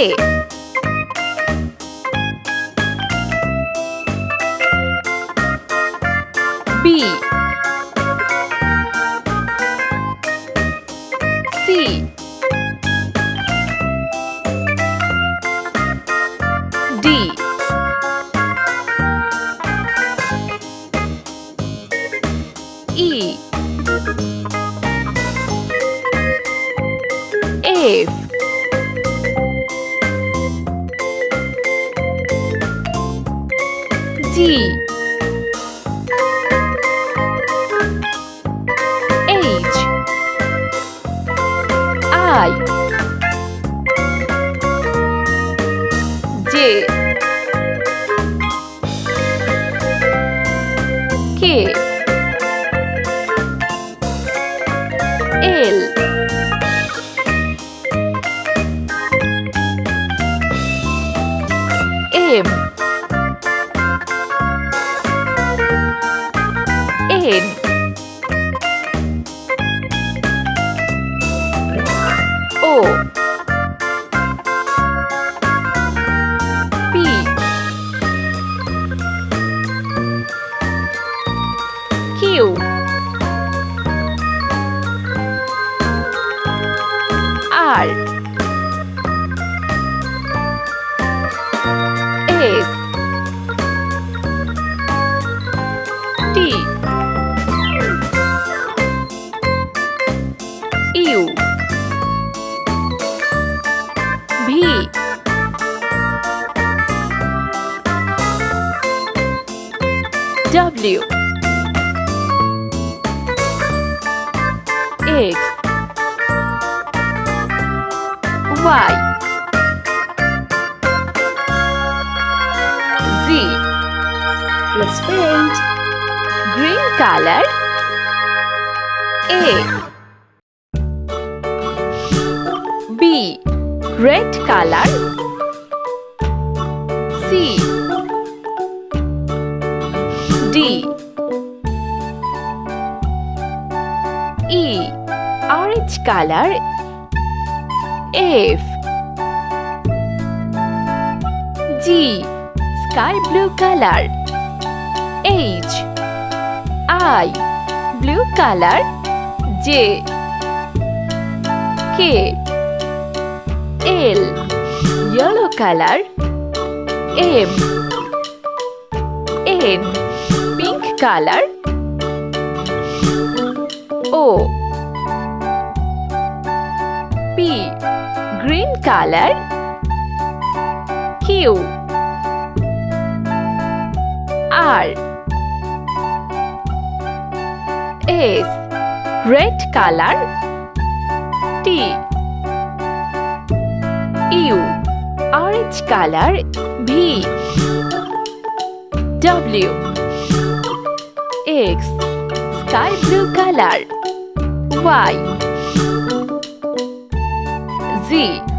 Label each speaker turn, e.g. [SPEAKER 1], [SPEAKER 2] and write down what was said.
[SPEAKER 1] A B C D E F G H I J K L M N O P Q R S T U V W X Y Z.
[SPEAKER 2] Let's paint.
[SPEAKER 1] Green color A B. Red color C D E. Orange color F G. Sky blue color H I. Blue color J K L. Yellow color M N. Pink color O P. Green color Q R S. Red color T U. Orange color V W X. Sky blue color Y Z.